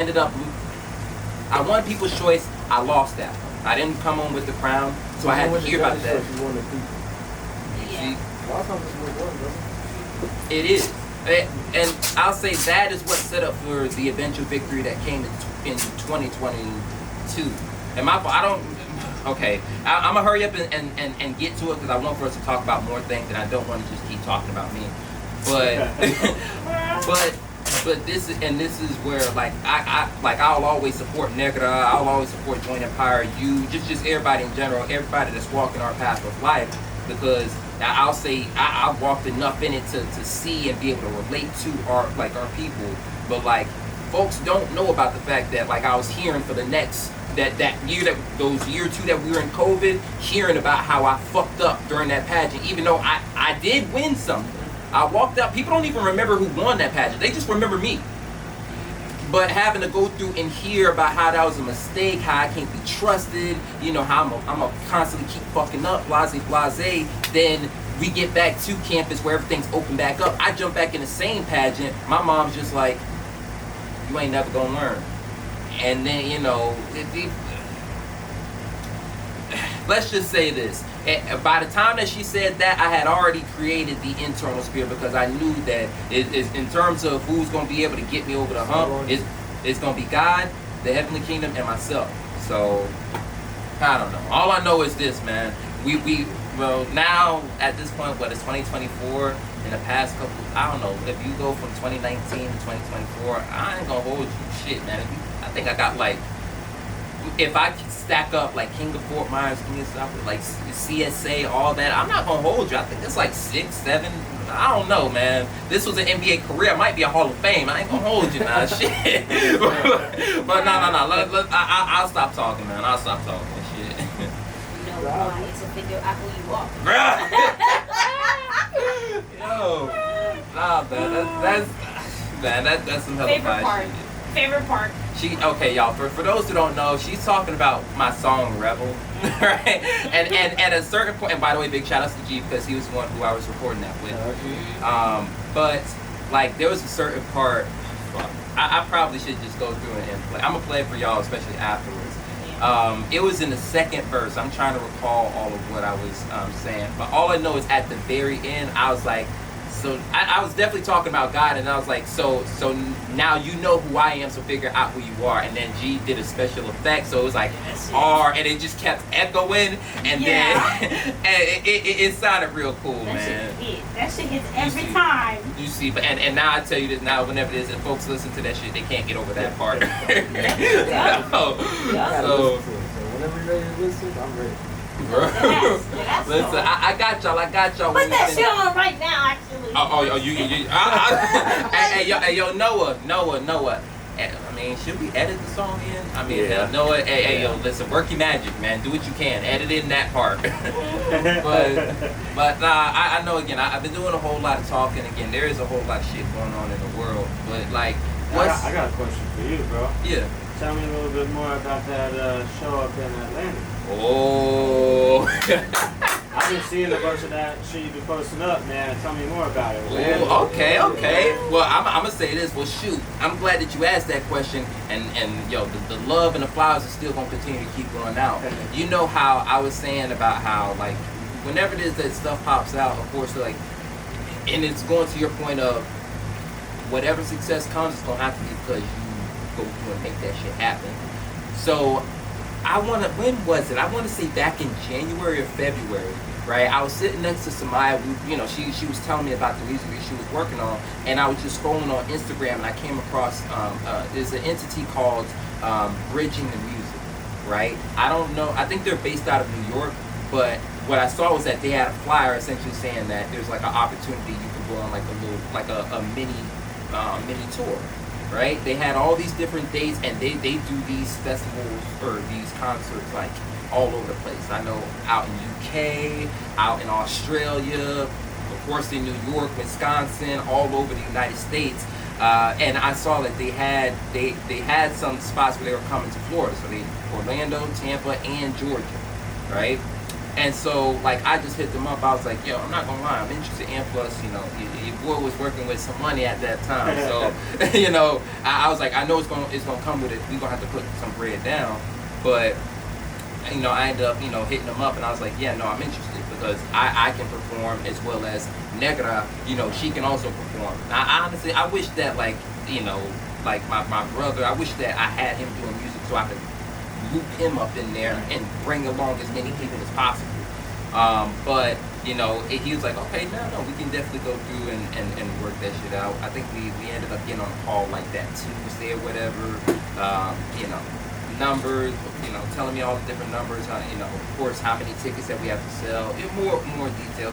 ended up, I won People's Choice. I lost that one. I didn't come on with the crown, so I had to hear about that. You won the people. See, A lot of times it's what one, brother. it is. And I'll say that is what set up for the eventual victory that came in 2022. And I don't, okay, I'm going to hurry up and get to it because I want for us to talk about more things and I don't want to just keep talking about me. But, but this is where I'll always support Negra, I'll always support Joint Empire, you, just everybody in general, everybody that's walking our path of life, because I'll say I've walked enough in it to see and be able to relate to our people, but like folks don't know about the fact that like I was hearing for the next those year or two that we were in COVID, hearing about how I fucked up during that pageant, even though I did win something. I walked out, people don't even remember who won that pageant, they just remember me. But having to go through and hear about how that was a mistake, how I can't be trusted, you know, how I'm gonna constantly keep fucking up, blase, then we get back to campus where everything's open back up. I jump back in the same pageant, my mom's just like, you ain't never gonna learn. And then, you know, let's just say this. By the time that she said that, I had already created the internal spirit because I knew that in terms of who's going to be able to get me over the hump, it's going to be God, the heavenly kingdom, and myself. So, I don't know. All I know is this, man. Well, now, at this point, it's 2024, in the past couple, I don't know, if you go from 2019 to 2024, I ain't going to hold you. Shit, man. I think I got like, if I stack up like King of Fort Myers, King of South, like CSA, all that, I'm not gonna hold you. I think it's like 6, 7. I don't know, man. This was an NBA career. It might be a Hall of Fame. I ain't gonna hold you now, shit. But no. I'll stop talking, man. I'll stop talking, shit. You know why? It's to figure out who you are. Yo, nah, man. That's some hell of a Favorite part. Okay, y'all. For those who don't know, she's talking about my song "Rebel," right? And at a certain point, and by the way, big shout outs to G because he was the one who I was recording that with. But like, there was a certain part. I probably should just go through it and play. I'm gonna play it for y'all, especially afterwards. It was in the second verse. I'm trying to recall all of what I was saying, but all I know is at the very end, I was like. So I was definitely talking about God, and I was like, so now you know who I am, so figure out who you are. And then G did a special effect, so it was like R, and it just kept echoing, and then and it sounded real cool, man. That shit hits every time. You see, but and now I tell you this now, whenever it is, if folks listen to that shit, they can't get over that part. So whenever you're ready to listen, I'm ready. Listen, I got y'all. Put that shit on right now, actually. You. Hey, yo, Noah. I mean, should we edit the song in? I mean, Noah, yo, listen, work your magic, man. Do what you can. Edit in that part. but I know, again, I've been doing a whole lot of talking. Again, there is a whole lot of shit going on in the world. But, like, I got a question for you, bro. Yeah. Tell me a little bit more about that show up in Atlanta. Oh. I've been seeing a bunch of that shit you've been posting up, man. Tell me more about it. Ooh, okay. Well, I'm gonna say this. Well, shoot, I'm glad that you asked that question. And yo, the love and the flowers are still gonna continue to keep going out. You know how I was saying about how like whenever it is that stuff pops out, of course, like, and it's going to your point of whatever success comes, it's gonna have to be because you go through and make that shit happen. So. When was it? I want to say back in January or February, right? I was sitting next to Samaya. She was telling me about the music that she was working on, and I was just scrolling on Instagram, and I came across there's an entity called Bridging the Music, right? I don't know. I think they're based out of New York, but what I saw was that they had a flyer essentially saying that there's like an opportunity you can go on like a mini tour. Right? They had all these different dates, and they do these festivals or these concerts like all over the place. I know out in UK, out in Australia, of course in New York, Wisconsin, all over the United States. And I saw that they had some spots where they were coming to Florida. So Orlando, Tampa, and Georgia, right? And so, like, I just hit them up. I was like, yo, I'm not gonna lie, I'm interested. And plus, you know, your boy was working with some money at that time. So, you know, I was like, I know it's gonna come with it. We're gonna have to put some bread down. But, you know, I ended up, you know, hitting them up, and I was like, yeah, no, I'm interested because I can perform as well as Negra, you know, she can also perform. I honestly, I wish that, like, you know, like my brother, I wish that I had him doing music so I could loop him up in there and bring along as many people as possible. But, you know, he was like, okay, no, we can definitely go through and work that shit out. I think we ended up getting on a call like that Tuesday or whatever, you know, numbers, you know, telling me all the different numbers, you know, of course, how many tickets that we have to sell, more details.